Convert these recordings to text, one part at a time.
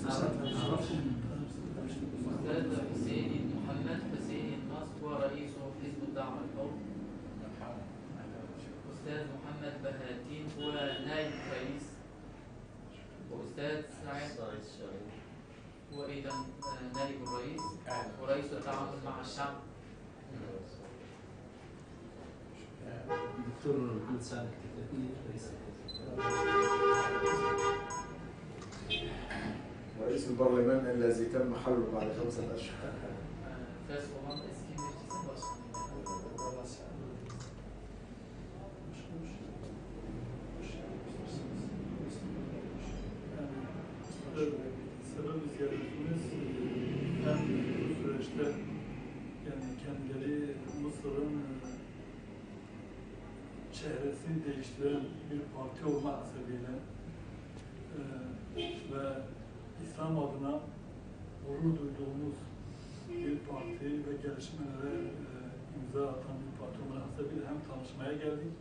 أستاذ حسين محمد حسين النصر هو رئيس حزب الدعوة الحر. أستاذ محمد بهاتين هو نائب رئيس. وأستاذ سعيد هو أيضا نائب الرئيس ورئيس التعامل مع الشعب. دكتور محمد سالك رئيس البرلمان الذي تم حله بعد 5 أشهر. Sebep ziyaretimiz hem bu süreçte yani kendileri Mısır'ın çehresini değiştiren bir parti olma hasebiyle ve İslam adına gurur duyduğumuz bir parti ve gelişmelere imza atan bir parti olma hasebiyle hem tanışmaya geldik,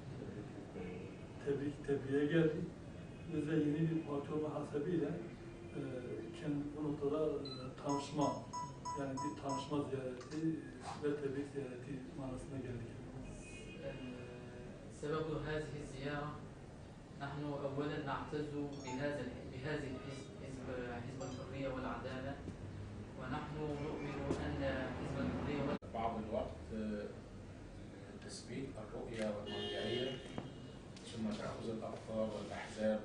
tebriğe geldik ve yeni bir parti olma hasebiyle bu noktada tanışma, yani bir tanışma ziyareti ve tebrik ziyareti manasına geldik. سبب هذه الزيارة نحن أولا نعتز بهذه الحزب، حزب الحرية والعدالة، ونحن نؤمن أن حزب الحرية بعض الوقت تثبيت الرؤية والمرجعية ثم تأخذ الأفكار والأحزاب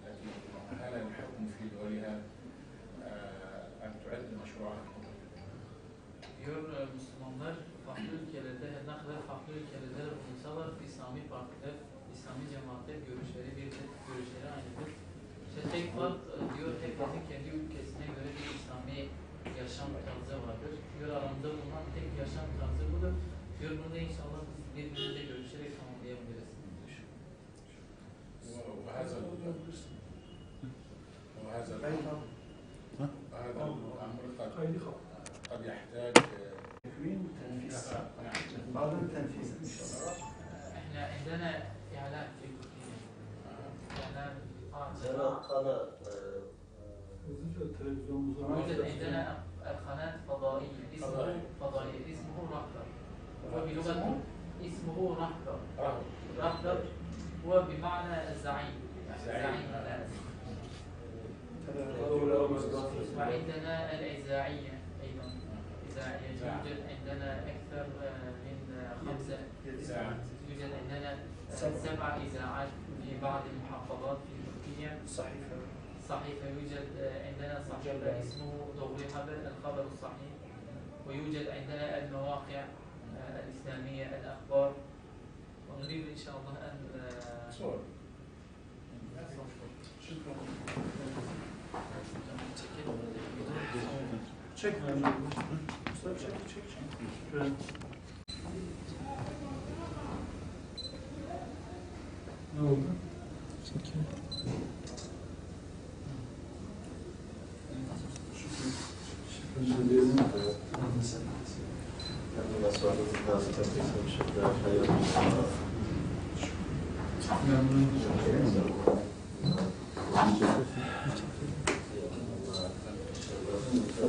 التي مؤهلة للحكم في دولها أن تعد مشروعها. Diyor Müslümanlar farklı ülkelerde, her ne kadar farklı ülkelerde bulunsalar İslami partiler, İslami cemaatler görüşleri görüşleri aynıdır. İşte tek fark diyor herkesin kendi ülkesine göre bir İslami yaşam tarzı vardır. Diyor aramızda bulunan tek yaşam tarzı budur. Diyor bunu inşallah birbirimizle görüşerek tamamlayabiliriz. وهذا الأمر قد يحتاج تكوين وتنفيذ. بعض التنفيذ إن شاء الله. احنا عندنا إعلان في تركيا. إعلان قناة يوجد عندنا قناة فضائية اسمه رهبر. وبلغة اسمه رهبر. رهبر هو بمعنى الزعيم. زعيم الناس. وعندنا الإذاعية أيضا. إذاعية يوجد عندنا أكثر من 5 إذاعات. يوجد عندنا 7 إذاعات في بعض المحافظات في تركيا. صحيفة يوجد عندنا صحيفة اسمه ضوء خبر الخبر الصحيح. ويوجد عندنا المواقع الإسلامية الأخبار. ونريد إن شاء الله أن Çek. Ne oldu? Memnun.